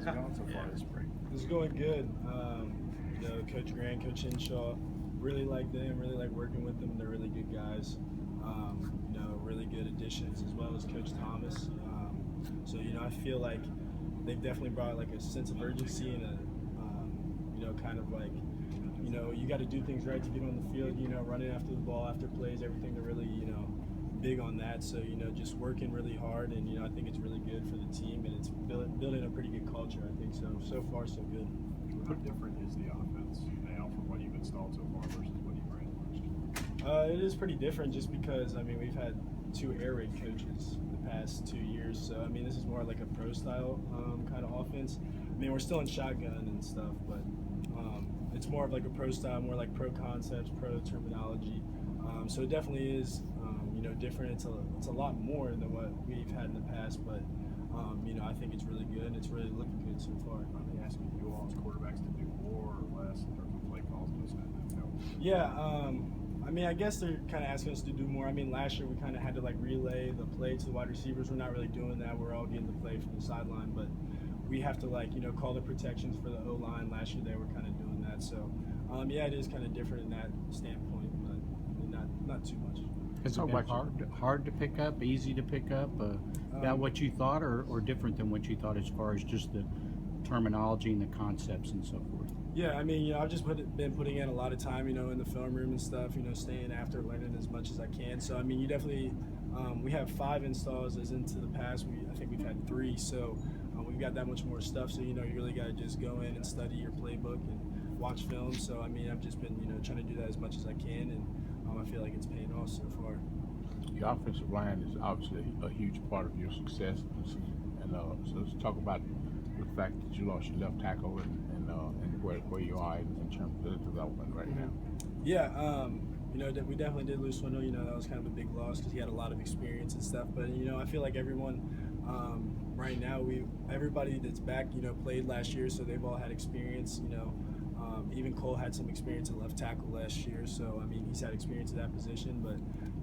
How's it going so far this spring? It's going good. Coach Grant, Coach Hinshaw, really like them, really like working with them. They're really good guys. Really good additions, as well as Coach Thomas. I feel like they've definitely brought like a sense of urgency and kind of like, you got to do things right to get on the field. Running after the ball, after plays, everything. They're really, big on that. So, just working really hard, and I think it's really good for the team, and it's building a pretty good culture. I think so far so good. How different is the offense now from what you've installed so far versus what you ran last year? It is pretty different, just because we've had 2 air raid coaches the past 2 years. So this is more like a pro style kind of offense. We're still in shotgun and stuff, but it's more of like a pro style, more like pro concepts, pro terminology. So it definitely is different. It's a lot more than what we've had in the past, but I think it's really good. It's really looking good so far. Are they asking you all as quarterbacks to do more or less in terms of play calls and those kind of things? Yeah, I guess they're kind of asking us to do more. Last year we kind of had to like relay the play to the wide receivers. We're not really doing that. We're all getting the play from the sideline, but we have to call the protections for the O-line. Last year they were kind of doing that. So it is kind of different in that standpoint, but not too much. Has it been hard to pick up, easy to pick up, about what you thought, or different than what you thought as far as just the terminology and the concepts and so forth? Yeah, I've just been putting in a lot of time, in the film room and stuff, staying after, learning as much as I can. So, you definitely, we have 5 installs as into the past. I think we've had 3, so we've got that much more stuff. So, you really got to just go in and study your playbook and watch film. So, I've just been, trying to do that as much as I can, and I feel like it's paying off so far. The offensive line is obviously a huge part of your success this season. And so let's talk about the fact that you lost your left tackle and where you are in terms of the development right now. Yeah, we definitely did lose Swindle. That was kind of a big loss because he had a lot of experience and stuff. But I feel like everyone right now, everybody that's back, played last year, so they've all had experience. Even Cole had some experience at left tackle last year, so he's had experience at that position. But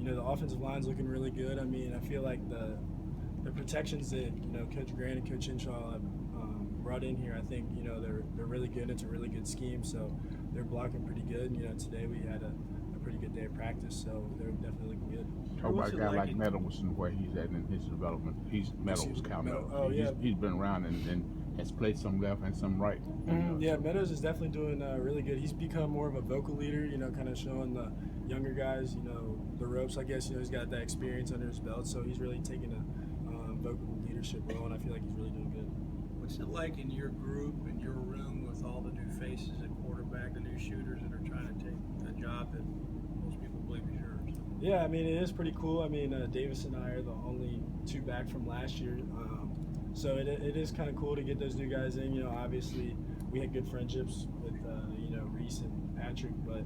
the offensive line's looking really good. I feel like the protections that Coach Grant and Coach Hinshaw have brought in here, I think they're really good. It's a really good scheme, so they're blocking pretty good. Today we had a pretty good day of practice, so they're definitely looking good. Talk about a guy like Meadows and where he's at in his development. Meadows counted. Oh yeah, he's been around and has played some left and some right. Yeah, Meadows is definitely doing really good. He's become more of a vocal leader, kind of showing the younger guys, the ropes, I guess. He's got that experience under his belt, so he's really taking a vocal leadership role, and I feel like he's really doing good. What's it like in your group, in your room, with all the new faces at quarterback, the new shooters that are trying to take a job that most people believe is yours? Yeah, it is pretty cool. Davis and I are the only 2 back from last year. So it is kind of cool to get those new guys in. Obviously we had good friendships with Reese and Patrick, but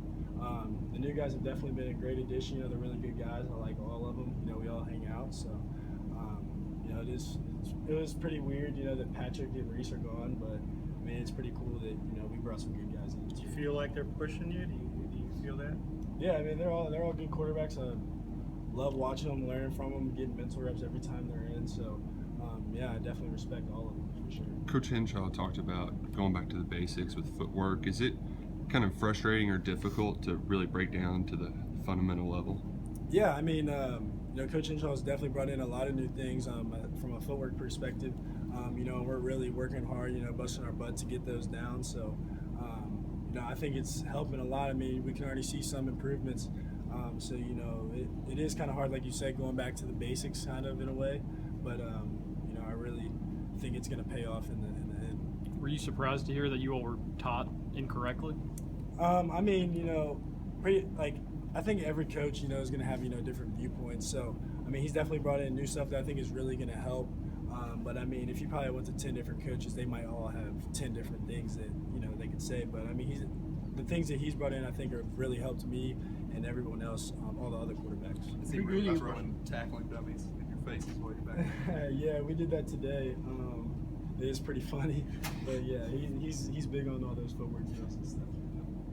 the new guys have definitely been a great addition. They're really good guys. I like all of them. We all hang out. So it was pretty weird, that Patrick and Reese are gone, but it's pretty cool that we brought some good guys in. Do you feel like they're pushing you? Do you feel that? Yeah, they're all good quarterbacks. I love watching them, learning from them, getting mental reps every time they're in. So. I definitely respect all of them for sure. Coach Hinshaw talked about going back to the basics with footwork. Is it kind of frustrating or difficult to really break down to the fundamental level? Yeah, Coach Hinshaw has definitely brought in a lot of new things from a footwork perspective. And we're really working hard, busting our butt to get those down. So, I think it's helping a lot. We can already see some improvements. So, it is kind of hard, like you said, going back to the basics kind of in a way. But, I really think it's going to pay off in the end. Were you surprised to hear that you all were taught incorrectly? I think every coach, is going to have, different viewpoints. So, he's definitely brought in new stuff that I think is really going to help. But, if you probably went to 10 different coaches, they might all have 10 different things that, they could say. But, the things that he's brought in, I think, have really helped me and everyone else, all the other quarterbacks. Is he really throwing tackling dummies in your faces while you're back? Yeah, we did that today. It is pretty funny, but yeah, he's big on all those footwork drills and stuff.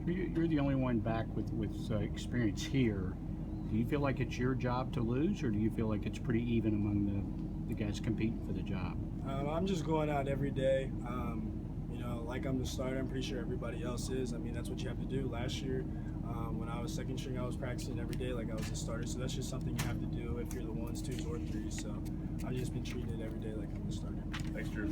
You're the only one back with experience here. Do you feel like it's your job to lose, or do you feel like it's pretty even among the guys competing for the job? I'm just going out every day. You know, like I'm the starter. I'm pretty sure everybody else is. I mean, that's what you have to do. Last year, when I was second string, I was practicing every day like I was a starter. So that's just something you have to do if you're the 1s, 2s, or 3s. So I've just been treating it every day like I'm the starter. Thanks, Drew.